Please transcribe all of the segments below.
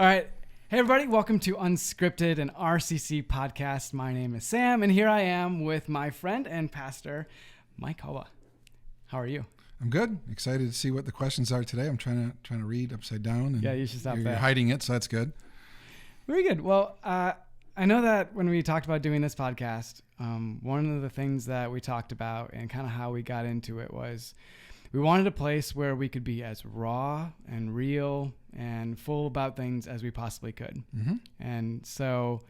right. Hey, everybody. Welcome to Unscripted, an RCC podcast. My name is Sam, and here I am with my friend and pastor, Mike Hoa. How are you? I'm good. Excited to see what the questions are today. I'm trying to read upside down. And yeah, you should stop you're that. hiding it, so that's good. Very good. Well, I know that when we talked about doing this podcast, one of the things that we talked about and kind of how we got into it was we wanted a place where we could be as raw and real and full about things as we possibly could. Mm-hmm. And so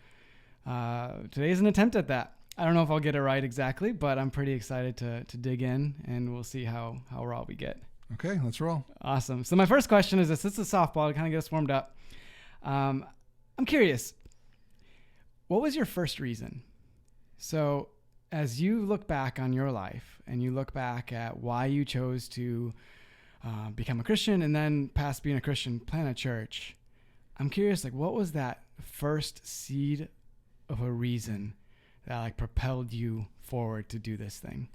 today is an attempt at that. I don't know if I'll get it right exactly, but I'm pretty excited to dig in, and we'll see how raw we get. Okay, let's roll. Awesome. So my first question is this. This is a softball to kind of get us warmed up. I'm curious, what was your first reason? So as you look back on your life and you look back at why you chose to become a Christian and then past being a Christian, plant a church, I'm curious, like, what was that first seed of a reason that like propelled you forward to do this thing?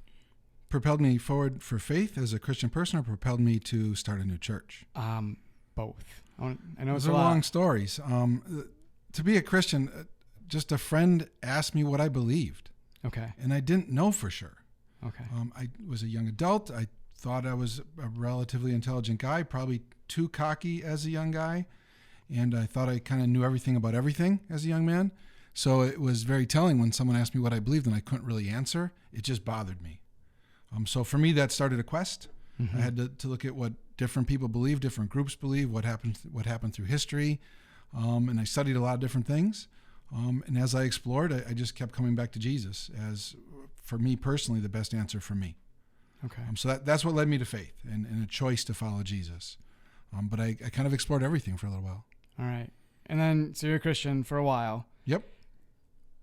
Propelled me forward for faith as a Christian person, or propelled me to start a new church? Both. I know Those it's are a lot. long stories. To be a Christian, just a friend asked me what I believed. Okay. And I didn't know for sure. Okay. I was a young adult. I thought I was a relatively intelligent guy, probably too cocky as a young guy. And I thought I kind of knew everything about everything as a young man. So it was very telling when someone asked me what I believed and I couldn't really answer. It just bothered me. So for me, that started a quest. Mm-hmm. I had to look at what different people believe, different groups believe, what happened through history. And I studied a lot of different things. And as I explored, I just kept coming back to Jesus as, for me personally, the best answer for me. Okay. So that's what led me to faith and a choice to follow Jesus. But I kind of explored everything for a little while. All right. And then, so you're a Christian for a while. Yep.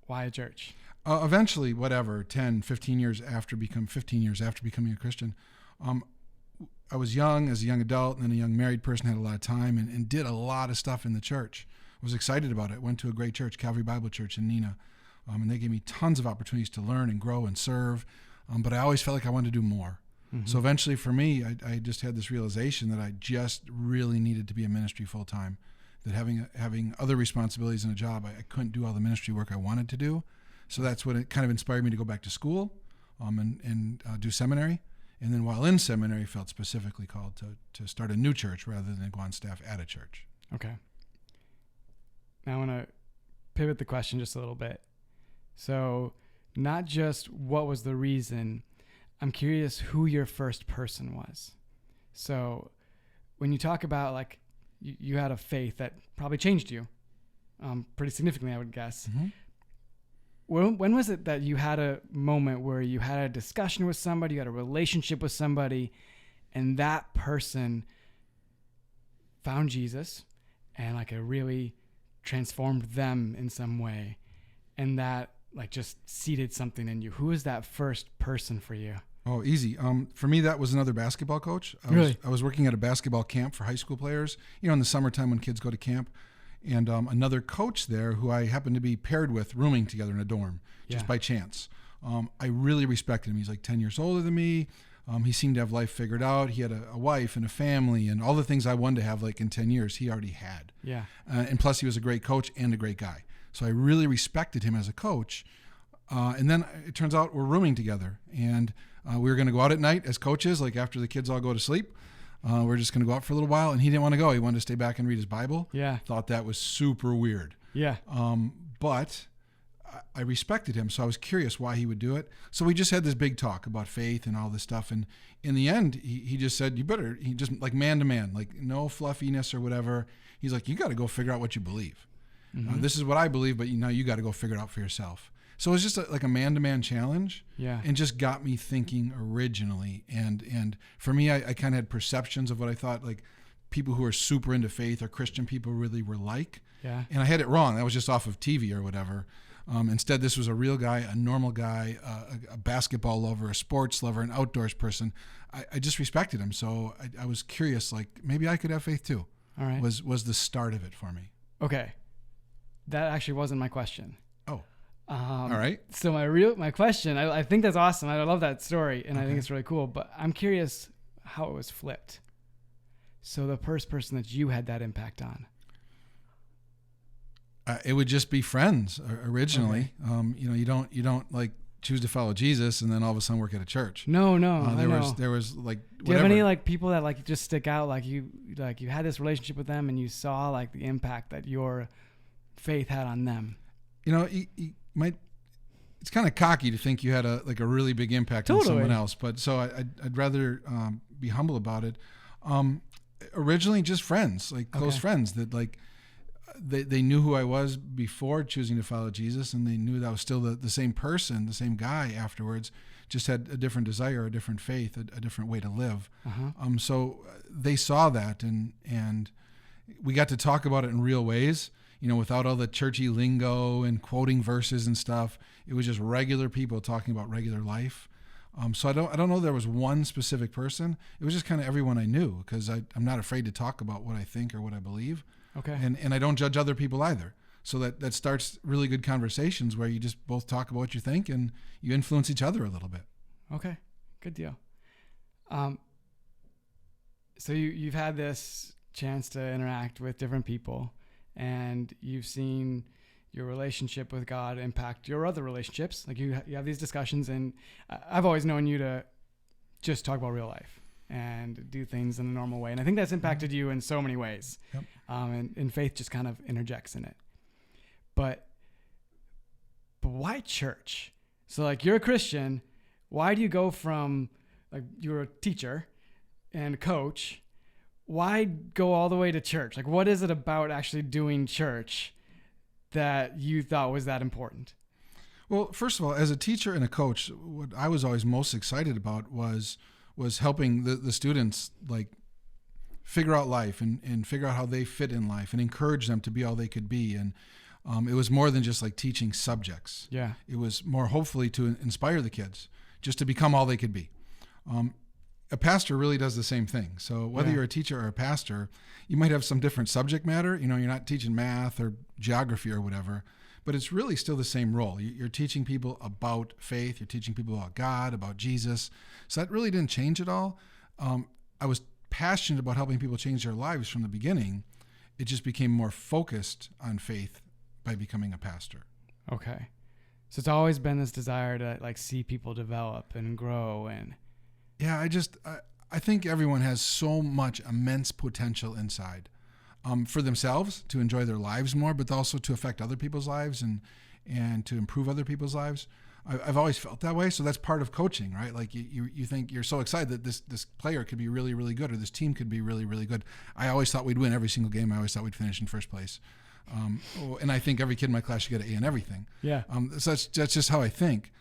Why a church? Eventually, 15 years after becoming a Christian, I was young as a young adult and then a young married person, had a lot of time and did a lot of stuff in the church. I was excited about it. Went to a great church, Calvary Bible Church in Neenah. And they gave me tons of opportunities to learn and grow and serve. But I always felt like I wanted to do more. Mm-hmm. So eventually for me, I just had this realization that I just really needed to be in ministry full time. That having other responsibilities in a job, I couldn't do all the ministry work I wanted to do. So that's what it kind of inspired me to go back to school and do seminary. And then while in seminary, felt specifically called to start a new church rather than go on staff at a church. Okay. Now I want to pivot the question just a little bit. So not just what was the reason, I'm curious who your first person was. So when you talk about like you had a faith that probably changed you pretty significantly, I would guess. Mm-hmm. When was it that you had a moment where you had a discussion with somebody, you had a relationship with somebody, and that person found Jesus and like it really transformed them in some way, and that like just seeded something in you? Who was that first person for you? Oh, easy. For me, that was another basketball coach. I was working at a basketball camp for high school players, in the summertime when kids go to camp. And another coach there who I happened to be paired with, rooming together in a dorm, just by chance. I really respected him. He's like 10 years older than me. He seemed to have life figured out. He had a wife and a family and all the things I wanted to have like in 10 years, he already had. Yeah. And plus he was a great coach and a great guy. So I really respected him as a coach. And then it turns out we're rooming together. And we were going to go out at night as coaches, like after the kids all go to sleep. We're just going to go out for a little while. And he didn't want to go. He wanted to stay back and read his Bible. Yeah. Thought that was super weird. Yeah. But I respected him. So I was curious why he would do it. So we just had this big talk about faith and all this stuff. And in the end, he just said, he just like man to man, like no fluffiness or whatever. He's like, you got to go figure out what you believe. Mm-hmm. This is what I believe, but you got to go figure it out for yourself. So it was just like a man-to-man challenge, and just got me thinking originally. And for me, I kind of had perceptions of what I thought like people who are super into faith or Christian people really were like. Yeah. And I had it wrong. That was just off of TV or whatever. Instead, this was a real guy, a normal guy, a basketball lover, a sports lover, an outdoors person. I just respected him. So I was curious, like maybe I could have faith too. All right. Was the start of it for me. Okay. That actually wasn't my question. Oh. All right. So my question, I think that's awesome. I love that story, and I think it's really cool. But I'm curious how it was flipped. So the first person that you had that impact on. It would just be friends originally. Okay. You don't like choose to follow Jesus and then all of a sudden work at a church. No, there was like, whatever. Do you have any like people that like just stick out? Like you had this relationship with them and you saw like the impact that your faith had on them. You might. It's kind of cocky to think you had a really big impact on someone else, but so I'd rather be humble about it. Originally, just friends, like close friends that like they knew who I was before choosing to follow Jesus, and they knew that I was still the same person, the same guy afterwards. Just had a different desire, a different faith, a different way to live. So they saw that, and we got to talk about it in real ways. Without all the churchy lingo and quoting verses and stuff. It was just regular people talking about regular life. So I don't know there was one specific person. It was just kind of everyone I knew, because I'm not afraid to talk about what I think or what I believe. Okay. And I don't judge other people either. So that starts really good conversations where you just both talk about what you think and you influence each other a little bit. Okay. Good deal. So you've had this chance to interact with different people, and you've seen your relationship with God impact your other relationships. Like you have these discussions, and I've always known you to just talk about real life and do things in a normal way. And I think that's impacted you in so many ways. Yep. And faith just kind of interjects in it. But why church? So like you're a Christian. Why do you go from like you're a teacher and a coach? Why go all the way to church? Like, what is it about actually doing church that you thought was that important? Well, first of all, as a teacher and a coach, what I was always most excited about was helping the students like figure out life and figure out how they fit in life and encourage them to be all they could be. And it was more than just like teaching subjects. Yeah. It was more hopefully to inspire the kids just to become all they could be. A pastor really does the same thing. So whether you're a teacher or a pastor, you might have some different subject matter. You're not teaching math or geography or whatever, but it's really still the same role. You're teaching people about faith. You're teaching people about God, about Jesus. So that really didn't change at all. I was passionate about helping people change their lives from the beginning. It just became more focused on faith by becoming a pastor. Okay. So it's always been this desire to like see people develop and grow and... Yeah, I think everyone has so much immense potential inside for themselves to enjoy their lives more, but also to affect other people's lives and to improve other people's lives. I've always felt that way. So that's part of coaching, right? Like you think you're so excited that this player could be really, really good, or this team could be really, really good. I always thought we'd win every single game. I always thought we'd finish in first place. And I think every kid in my class should get an A in everything. Yeah. So that's just how I think.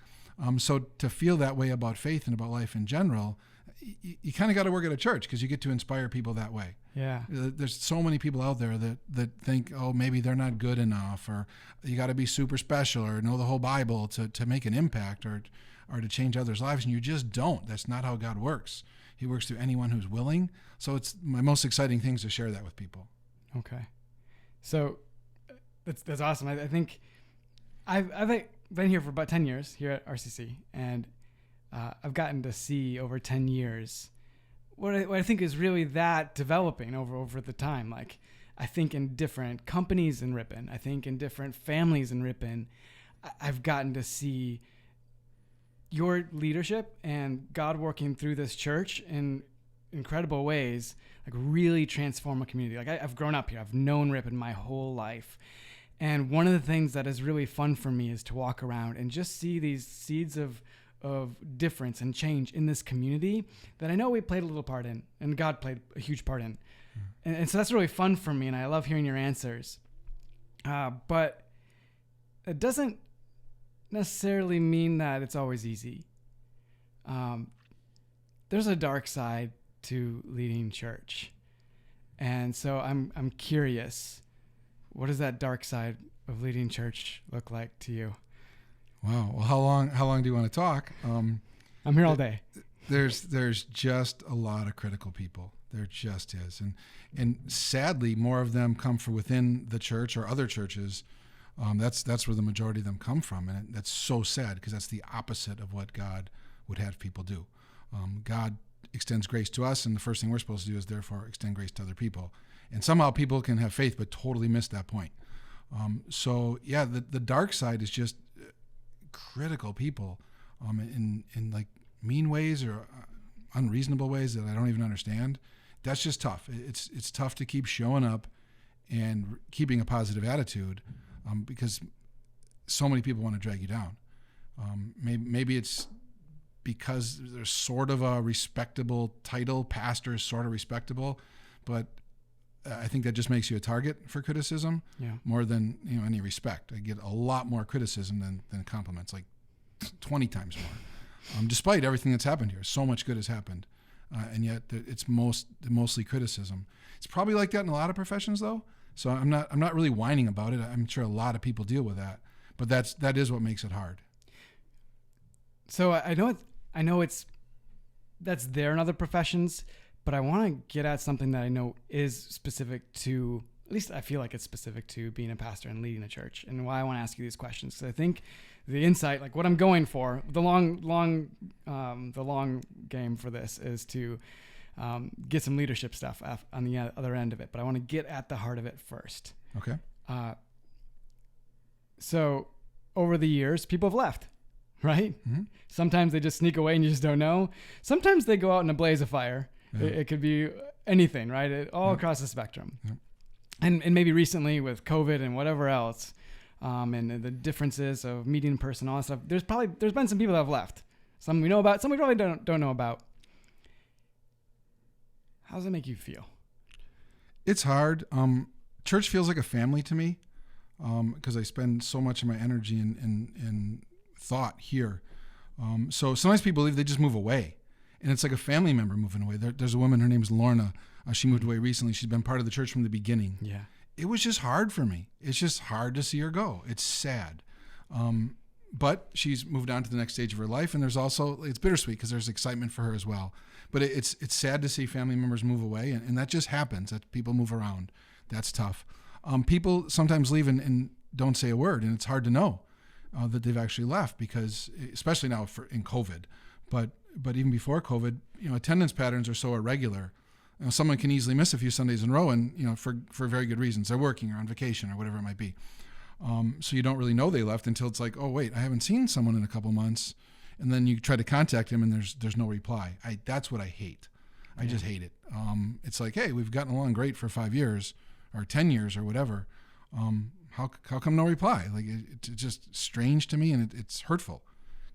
So to feel that way about faith and about life in general, you kind of got to work at a church because you get to inspire people that way. Yeah. There's so many people out there that think, oh, maybe they're not good enough, or you got to be super special or know the whole Bible to make an impact or to change others' lives. And you just don't. That's not how God works. He works through anyone who's willing. So it's my most exciting thing is to share that with people. Okay. So that's awesome. I think I've been here for about 10 years here at RCC, and I've gotten to see over 10 years what I think is really that developing over the time. Like I think in different companies in Ripon, I think in different families in Ripon, I've gotten to see your leadership and God working through this church in incredible ways, like really transform a community. Like I've grown up here. I've known Ripon my whole life. And one of the things that is really fun for me is to walk around and just see these seeds of difference and change in this community that I know we played a little part in, and God played a huge part in. And so that's really fun for me, and I love hearing your answers. But it doesn't necessarily mean that it's always easy. There's a dark side to leading church. And so I'm curious, what does that dark side of leading church look like to you? Wow. Well, how long do you want to talk? I'm here all day. There's just a lot of critical people. There just is. And sadly, more of them come from within the church or other churches. That's where the majority of them come from. And that's so sad because that's the opposite of what God would have people do. God extends grace to us, and the first thing we're supposed to do is therefore extend grace to other people. And somehow people can have faith but totally miss that point. So yeah, the dark side is just critical people in like mean ways or unreasonable ways that I don't even understand. That's just tough. It's tough to keep showing up and keeping a positive attitude because so many people want to drag you down. Maybe it's because there's sort of a respectable title. Pastor is sort of respectable, but I think that just makes you a target for criticism more than any respect. I get a lot more criticism than compliments, like 20 times more. Despite everything that's happened here, so much good has happened, and yet it's mostly criticism. It's probably like that in a lot of professions, though. So I'm not really whining about it. I'm sure a lot of people deal with that, but that is what makes it hard. So I know that's there in other professions, but I want to get at something that I know is specific to, at least I feel like it's specific to being a pastor and leading a church, and why I want to ask you these questions. Because I think the insight, like what I'm going for, the long game for this is to get some leadership stuff on the other end of it. But I want to get at the heart of it first. Okay. So over the years, people have left, right? Mm-hmm. Sometimes they just sneak away and you just don't know. Sometimes they go out in a blaze of fire. Yeah. It could be anything, right? All across the spectrum. Yeah. And maybe recently with COVID and whatever else, and the differences of meeting in person, all that stuff, there's been some people that have left. Some we know about, some we probably don't know about. How does it make you feel? It's hard. Church feels like a family to me because I spend so much of my energy and thought here. So sometimes people leave, they just move away. And it's like a family member moving away. There's a woman, her name's Lorna. She moved away recently. She's been part of the church from the beginning. Yeah. It was just hard for me. It's just hard to see her go. It's sad. But she's moved on to the next stage of her life. And there's also, it's bittersweet because there's excitement for her as well. But it's sad to see family members move away. And that just happens, that people move around. That's tough. People sometimes leave and don't say a word. And it's hard to know that they've actually left because, especially now in COVID, but even before COVID, attendance patterns are so irregular. Someone can easily miss a few Sundays in a row, and for very good reasons. They're working or on vacation or whatever it might be. So you don't really know they left until it's like, oh wait, I haven't seen someone in a couple months, and then you try to contact him and there's no reply. That's what I hate. I just hate it. It's like, hey, we've gotten along great for 5 years or 10 years or whatever. How come no reply? Like it's just strange to me, and it's hurtful.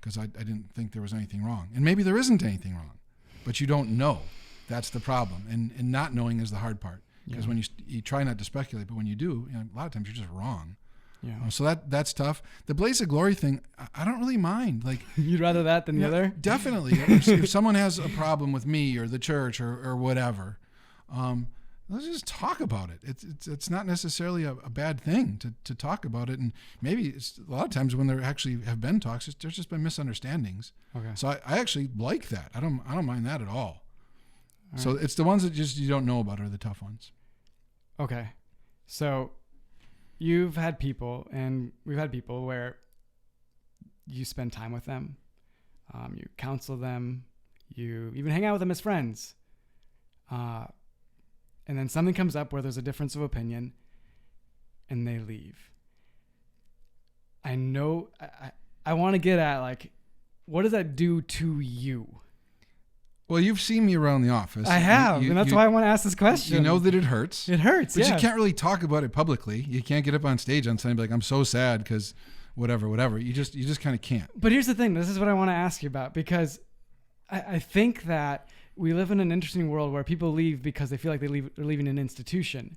Because I didn't think there was anything wrong. And maybe there isn't anything wrong, but you don't know. That's the problem. And not knowing is the hard part. Because when you try not to speculate, but when you do, a lot of times you're just wrong. Yeah. So that's tough. The blaze of glory thing, I don't really mind. Like you'd rather that than the other? Definitely. If someone has a problem with me or the church or whatever, let's just talk about it. It's not necessarily a bad thing to talk about it. And maybe it's a lot of times when there actually have been talks, there's just been misunderstandings. Okay. So I actually like that. I don't mind that at all. So it's the ones that just you don't know about are the tough ones. Okay. So you've had people, and we've had people where you spend time with them, you counsel them, you even hang out with them as friends. And then something comes up where there's a difference of opinion and they leave. I know I want to get at, like, what does that do to you? Well, you've seen me around the office. I have, and that's why I want to ask this question. You know that it hurts. It hurts, but you can't really talk about it publicly. You can't get up on stage on Sunday and be like, I'm so sad because whatever. You just kind of can't. But here's the thing. This is what I want to ask you about, because I think that we live in an interesting world where people leave because they feel like they're leaving an institution,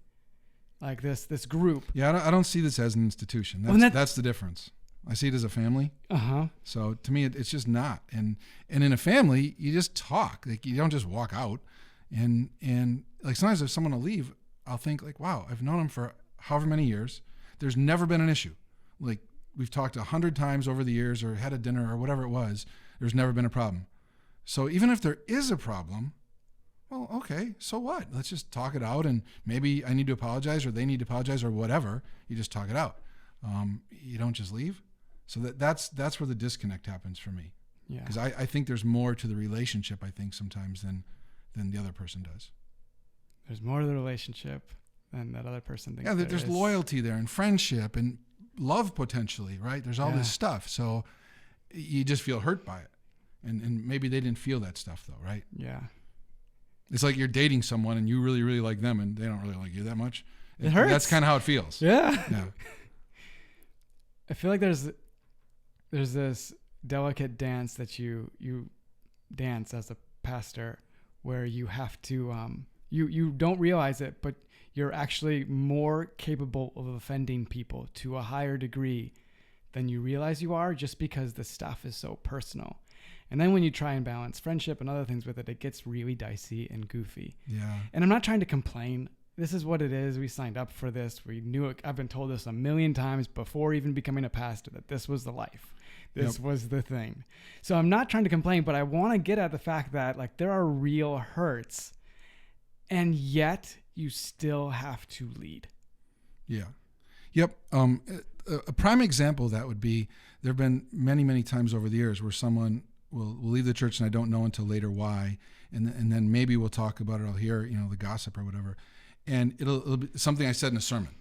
like this group. Yeah, I don't see this as an institution. That's the difference. I see it as a family. Uh-huh. So to me, it's just not. And in a family, you just talk. Like you don't just walk out. And like sometimes if someone will leave, I'll think like, wow, I've known him for however many years. There's never been an issue. Like we've talked 100 times over the years or had a dinner or whatever it was. There's never been a problem. So even if there is a problem, well, okay, so what? Let's just talk it out, and maybe I need to apologize or they need to apologize or whatever. You just talk it out. You don't just leave. So that's where the disconnect happens for me. Yeah. Because I think there's more to the relationship, I think, sometimes than the other person does. There's more to the relationship than that other person thinks. Yeah, there there's is. loyalty there and friendship and love potentially, right? There's all Yeah. this stuff. So you just feel hurt by it. And maybe they didn't feel that stuff though, right? Yeah. It's like you're dating someone and you really, really like them and they don't really like you that much. It hurts. That's kind of how it feels. Yeah. Yeah. I feel like there's this delicate dance that you dance as a pastor where you have to you don't realize it, but you're actually more capable of offending people to a higher degree than you realize you are, just because the stuff is so personal. And then when you try and balance friendship and other things with it, it gets really dicey and goofy. Yeah. And I'm not trying to complain. This is what it is. We signed up for this. We knew it. I've been told this a million times before even becoming a pastor, that this was the life. This was the thing. So I'm not trying to complain, but I want to get at the fact that like there are real hurts, and yet you still have to lead. Yeah. Yep. A prime example of that would be, there have been many, many times over the years where someone will leave the church and I don't know until later why. And then maybe we'll talk about it. I'll hear, the gossip or whatever. And it'll be something I said in a sermon.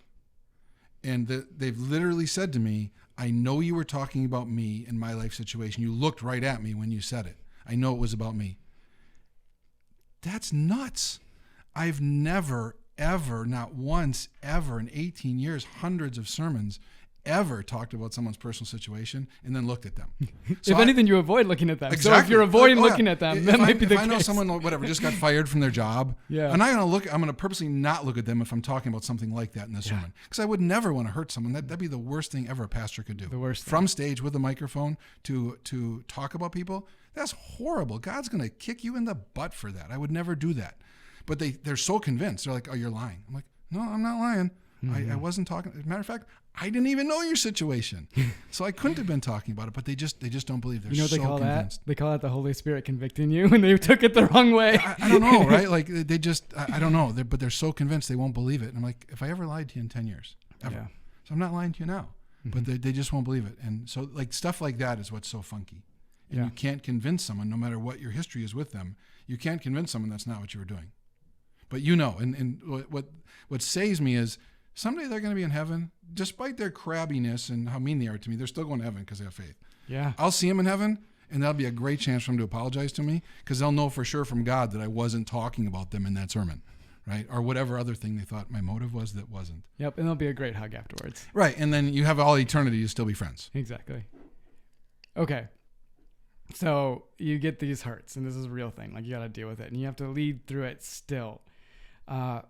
And they've literally said to me, I know you were talking about me and my life situation. You looked right at me when you said it. I know it was about me. That's nuts. I've never, ever, not once, ever in 18 years, hundreds of sermons, ever talked about someone's personal situation and then looked at them. So if anything, you avoid looking at them. Exactly. So if you're avoiding looking at them, that might be the case. If I know case. someone, whatever, just got fired from their job, Yeah. I'm going to purposely not look at them if I'm talking about something like that in the sermon. Because I would never want to hurt someone. That'd be the worst thing ever a pastor could do. The worst thing. From stage with a microphone to talk about people, that's horrible. God's going to kick you in the butt for that. I would never do that. But they're so convinced. They're like, oh, you're lying. I'm like, no, I'm not lying. Mm-hmm. I wasn't talking. As a matter of fact, I didn't even know your situation. So I couldn't have been talking about it, but they just don't believe. They're what so they call convinced. that? They call that the Holy Spirit convicting you when they took it the wrong way. I don't know, right? Like they just, I don't know. But they're so convinced they won't believe it. And I'm like, if I ever lied to you in 10 years, ever. Yeah. So I'm not lying to you now, but they just won't believe it. And so like stuff like that is what's so funky. And you can't convince someone, no matter what your history is with them, you can't convince someone that's not what you were doing. But and what saves me is someday they're going to be in heaven, despite their crabbiness and how mean they are to me. They're still going to heaven because they have faith. Yeah. I'll see them in heaven, and that'll be a great chance for them to apologize to me, because they'll know for sure from God that I wasn't talking about them in that sermon, right? Or whatever other thing they thought my motive was that wasn't. Yep, and there'll be a great hug afterwards. Right, and then you have all eternity to still be friends. Exactly. Okay. So you get these hurts, and this is a real thing. Like, you got to deal with it, and you have to lead through it still. I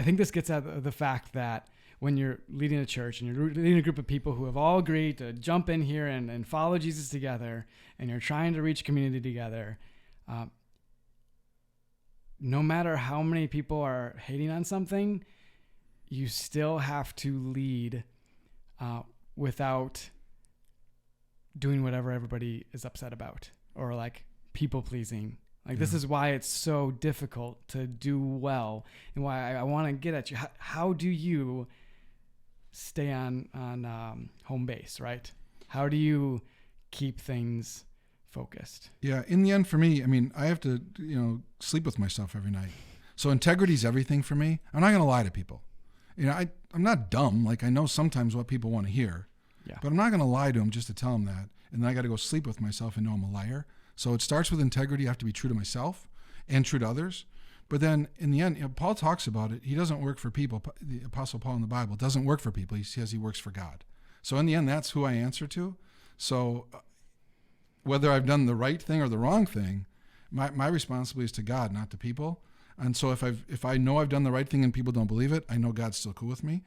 think this gets at the fact that when you're leading a church and you're leading a group of people who have all agreed to jump in here and follow Jesus together, and you're trying to reach community together, no matter how many people are hating on something, you still have to lead without doing whatever everybody is upset about, or like people pleasing. Like, this is why it's so difficult to do well, and why I want to get at you. How do you stay on home base, right? How do you keep things focused? Yeah, in the end, for me, I mean, I have to, sleep with myself every night. So integrity is everything for me. I'm not going to lie to people. I'm not dumb. Like, I know sometimes what people want to hear, but I'm not going to lie to them just to tell them that. And then I got to go sleep with myself and know I'm a liar. So it starts with integrity. I have to be true to myself and true to others. But then in the end, Paul talks about it. He doesn't work for people. The Apostle Paul in the Bible doesn't work for people. He says he works for God. So in the end, that's who I answer to. So whether I've done the right thing or the wrong thing, my responsibility is to God, not to people. And so if I know I've done the right thing and people don't believe it, I know God's still cool with me.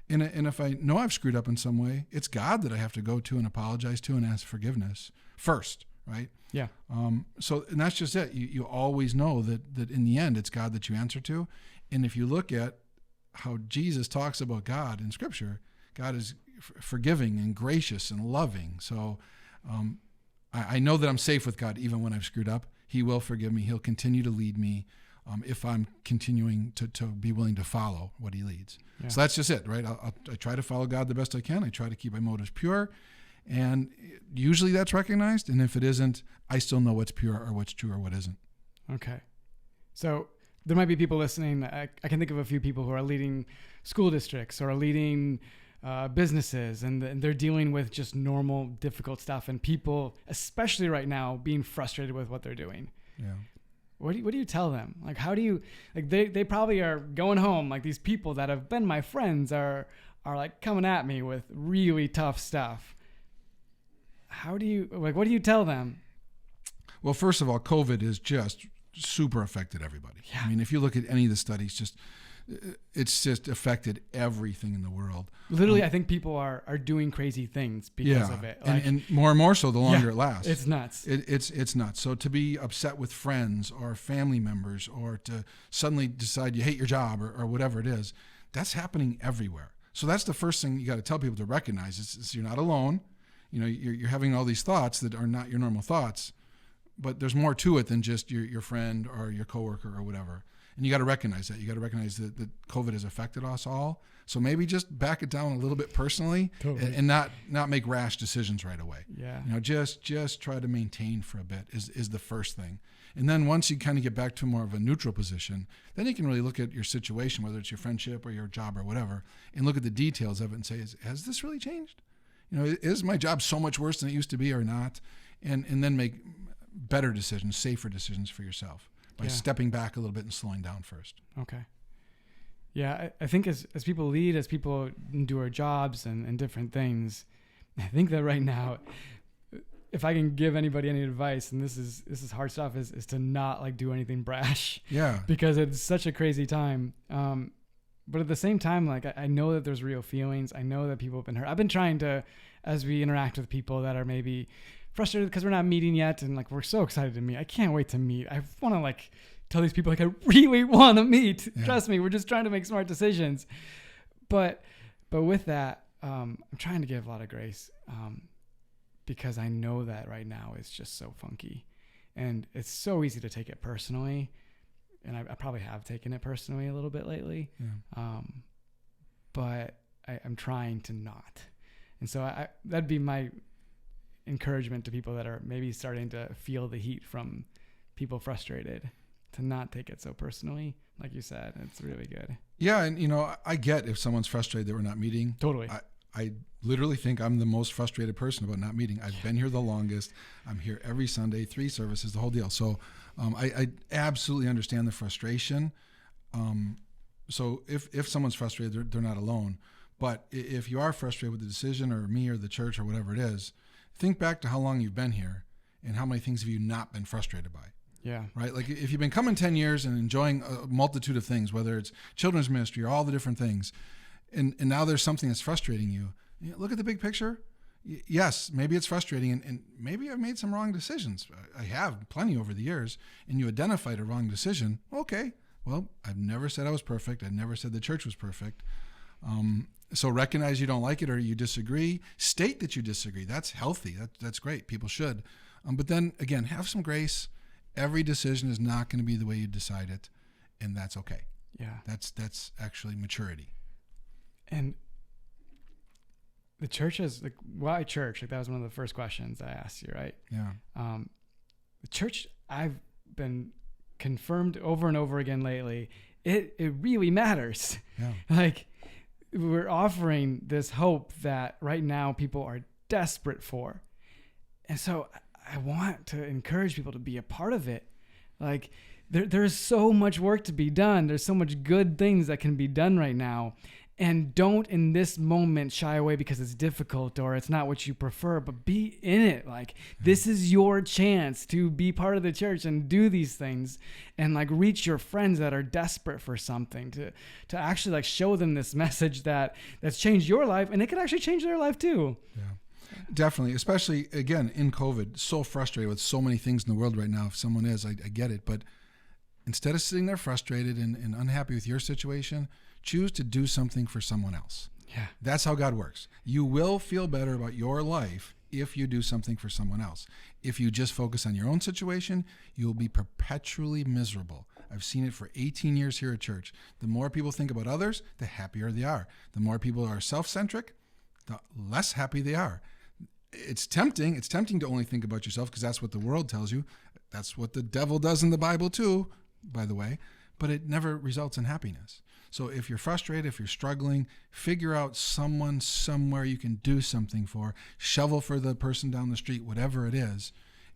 And if I know I've screwed up in some way, it's God that I have to go to and apologize to and ask forgiveness first, right? Yeah. And that's just it. You always know that in the end, it's God that you answer to. And if you look at how Jesus talks about God in Scripture, God is forgiving and gracious and loving. So I know that I'm safe with God even when I've screwed up. He will forgive me. He'll continue to lead me if I'm continuing to be willing to follow what he leads. Yeah. So that's just it, right? I try to follow God the best I can. I try to keep my motives pure. And usually that's recognized. And if it isn't, I still know what's pure or what's true or what isn't. Okay. So there might be people listening. I can think of a few people who are leading school districts or are leading businesses, and they're dealing with just normal, difficult stuff, and people, especially right now, being frustrated with what they're doing. Yeah. What do you tell them? Like, how do you, like, they probably are going home. Like, these people that have been my friends are like coming at me with really tough stuff. How do you, like, what do you tell them? Well, first of all, COVID has just super affected everybody. Yeah. I mean, if you look at any of the studies, it's just affected everything in the world. Literally, I think people are doing crazy things because of it. Like, and more so the longer it lasts. It's nuts. It's nuts. So to be upset with friends or family members, or to suddenly decide you hate your job or whatever it is, that's happening everywhere. So that's the first thing you got to tell people to recognize is you're not alone. You know, you're having all these thoughts that are not your normal thoughts, but there's more to it than just your friend or your coworker or whatever. And you got to recognize that. You got to recognize that COVID has affected us all. So maybe just back it down a little bit personally, totally. and not make rash decisions right away. Yeah. You know, just try to maintain for a bit is the first thing. And then once you kind of get back to more of a neutral position, then you can really look at your situation, whether it's your friendship or your job or whatever, and look at the details of it and say, has this really changed? You know, is my job so much worse than it used to be or not? And then make better decisions, safer decisions for yourself by stepping back a little bit and slowing down first. Okay. Yeah, I think as people lead, as people do our jobs and different things, I think that right now, if I can give anybody any advice, and this is hard stuff, is to not like do anything brash. Yeah. Because it's such a crazy time. But at the same time, like I know that there's real feelings. I know that people have been hurt. I've been trying to, as we interact with people that are maybe frustrated because we're not meeting yet, and like we're so excited to meet. I can't wait to meet. I want to like tell these people like I really want to meet. Yeah. Trust me, we're just trying to make smart decisions. But with that, I'm trying to give a lot of grace because I know that right now it's just so funky, and it's so easy to take it personally. And I probably have taken it personally a little bit lately. Yeah. But I'm trying to not. And so that'd be my encouragement to people that are maybe starting to feel the heat from people frustrated, to not take it so personally. Like you said, it's really good. Yeah. And, you know, I get if someone's frustrated that we're not meeting. Totally. I literally think I'm the most frustrated person about not meeting. I've been here the longest. I'm here every Sunday, 3 services, the whole deal. So I absolutely understand the frustration. So if someone's frustrated, they're not alone. But if you are frustrated with the decision or me or the church or whatever it is, think back to how long you've been here and how many things have you not been frustrated by. Yeah. Right. Like if you've been coming 10 years and enjoying a multitude of things, whether it's children's ministry or all the different things, and now there's something that's frustrating you, look at the big picture. Yes, maybe it's frustrating, and maybe I've made some wrong decisions. I have plenty over the years, and you identified a wrong decision. Okay, well, I've never said I was perfect. I never said the church was perfect. So recognize you don't like it or you disagree. State that you disagree. That's healthy. That's great. People should. But then, again, have some grace. Every decision is not going to be the way you decide it, and that's okay. Yeah. That's actually maturity. And the church is like, why church? Like that was one of the first questions I asked you, right? Yeah. The church, I've been confirmed over and over again lately. It really matters. Yeah. Like we're offering this hope that right now people are desperate for. And so I want to encourage people to be a part of it. Like there's so much work to be done. There's so much good things that can be done right now. And don't in this moment shy away because it's difficult or it's not what you prefer, but be in it. Like this is your chance to be part of the church and do these things and like reach your friends that are desperate for something, to actually like show them this message that's changed your life, and it could actually change their life too. Yeah, definitely. Especially again in COVID, so frustrated with so many things in the world right now. If someone is, I get it. But instead of sitting there frustrated and unhappy with your situation, choose to do something for someone else. Yeah. That's how God works. You will feel better about your life if you do something for someone else. If you just focus on your own situation, you'll be perpetually miserable. I've seen it for 18 years here at church. The more people think about others, the happier they are. The more people are self-centric, the less happy they are. It's tempting. It's tempting to only think about yourself because that's what the world tells you. That's what the devil does in the Bible too, by the way. but it never results in happiness. So if you're frustrated, if you're struggling, figure out someone somewhere you can do something for, shovel for the person down the street, whatever it is,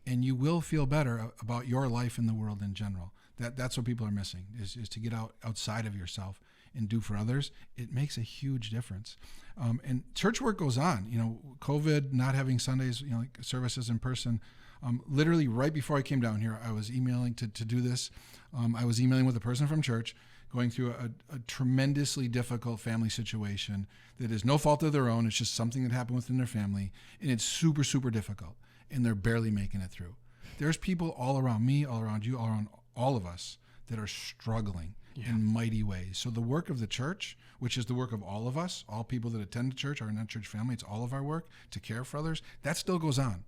and you will feel better about your life in the world in general. That's what people are missing, is to get outside of yourself and do for others. It makes a huge difference. And church work goes on. COVID, not having Sundays, like services in person. Literally right before I came down here, I was emailing to do this. I was emailing with a person from church going through a tremendously difficult family situation that is no fault of their own. It's just something that happened within their family, and it's super, super difficult, and they're barely making it through. There's people all around me, all around you, all around all of us that are struggling in mighty ways. So the work of the church, which is the work of all of us, all people that attend the church, are in that church family, it's all of our work to care for others, that still goes on.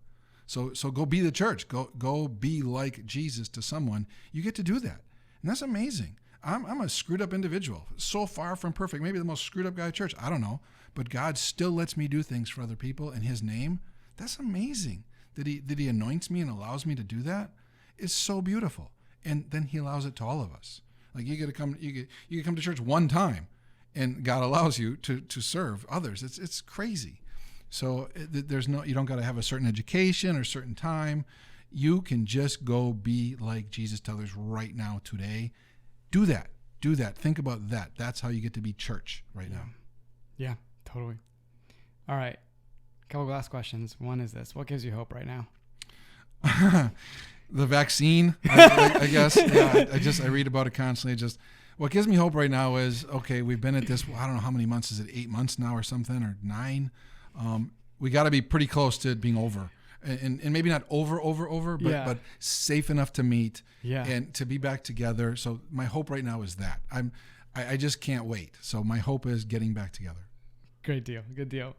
So go be the church. Go be like Jesus to someone. You get to do that. And that's amazing. I'm a screwed up individual, so far from perfect, maybe the most screwed up guy at church. I don't know. But God still lets me do things for other people in his name. That's amazing that he anoints me and allows me to do that. It's so beautiful. And then he allows it to all of us. Like you come to church one time and God allows you to serve others. It's crazy. So you don't got to have a certain education or certain time. You can just go be like Jesus to others right now, today. Do that. Think about that. That's how you get to be church right now. Yeah, totally. All right. Couple last questions. One is this: what gives you hope right now? The vaccine, I guess. Yeah, I read about it constantly. What gives me hope right now is, okay, we've been at this, I don't know how many months, is it 8 months now or something, or 9? We got to be pretty close to it being over. And maybe not over, but safe enough to meet and to be back together. So my hope right now is that. I just can't wait. So my hope is getting back together. Great deal. Good deal.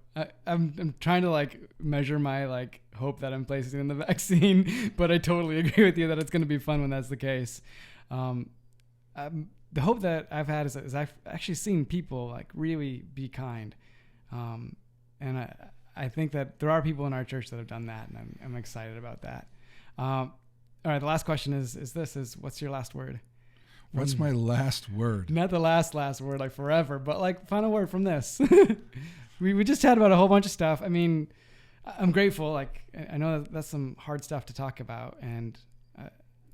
I'm trying to measure my hope that I'm placing in the vaccine, but I totally agree with you that it's going to be fun when that's the case. The hope that I've had is I've actually seen people really be kind. And I think that there are people in our church that have done that, and I'm excited about that. All right. The last question is what's your last word? What's my last word? Not the last word, forever, but final word from this. we just chatted about a whole bunch of stuff. I mean, I'm grateful. I know that's some hard stuff to talk about, and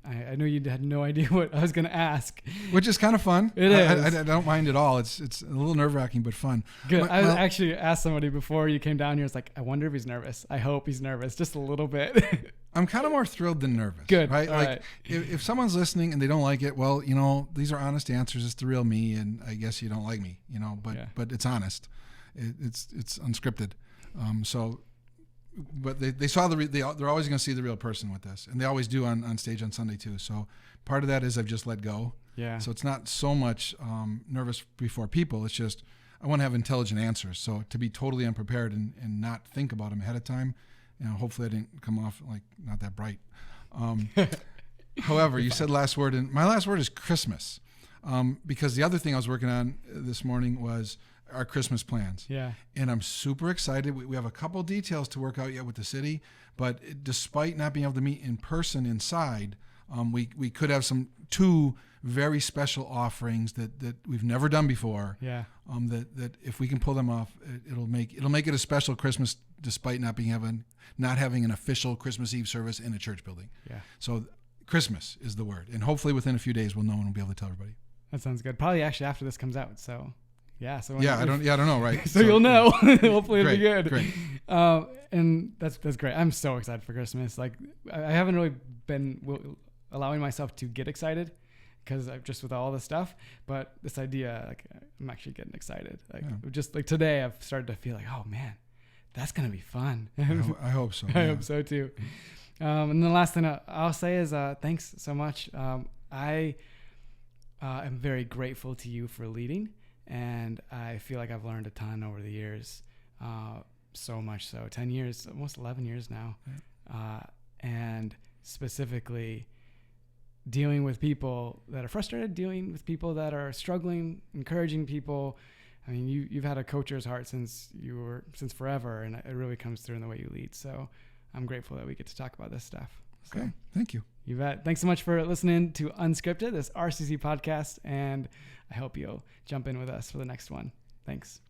I know you had no idea what I was going to ask. Which is kind of fun. It is. I don't mind at all. It's a little nerve-wracking, but fun. Good. I actually asked somebody before you came down here. It's I wonder if he's nervous. I hope he's nervous, just a little bit. I'm kind of more thrilled than nervous. Good. Right? All right. If someone's listening and they don't like it, well, these are honest answers. It's the real me, and I guess you don't like me, but it's honest. It's unscripted. But they saw they're always going to see the real person with this, and they always do on stage on Sunday too. So part of that is I've just let go. Yeah. So it's not so much nervous before people. It's just I want to have intelligent answers. So to be totally unprepared and not think about them ahead of time, hopefully I didn't come off not that bright. However, you said last word, and my last word is Christmas, because the other thing I was working on this morning was our Christmas plans. Yeah. And I'm super excited. We have a couple details to work out yet with the city, but despite not being able to meet in person inside, we could have two very special offerings that we've never done before. Yeah. That if we can pull them off, it'll make it a special Christmas despite not having an official Christmas Eve service in a church building. Yeah. So Christmas is the word. And hopefully within a few days we'll know and we'll be able to tell everybody. That sounds good. Probably actually after this comes out. So yeah. So I don't know. Right. so you'll know. Hopefully it'll be good. Great. And that's great. I'm so excited for Christmas. I haven't really been allowing myself to get excited because I'm just with all this stuff, but this idea, I'm actually getting excited. Just today I've started to feel oh man, that's going to be fun. I hope so. I hope so too. And the last thing I'll say is thanks so much. I am very grateful to you for leading. And I feel like I've learned a ton over the years, so much so. 10 years, almost 11 years now. And specifically dealing with people that are frustrated, dealing with people that are struggling, encouraging people. I mean, you've had a coacher's heart since forever, and it really comes through in the way you lead. So I'm grateful that we get to talk about this stuff. Okay. Thank you. You bet. Thanks so much for listening to Unscripted, this RCC podcast, and I hope you'll jump in with us for the next one. Thanks.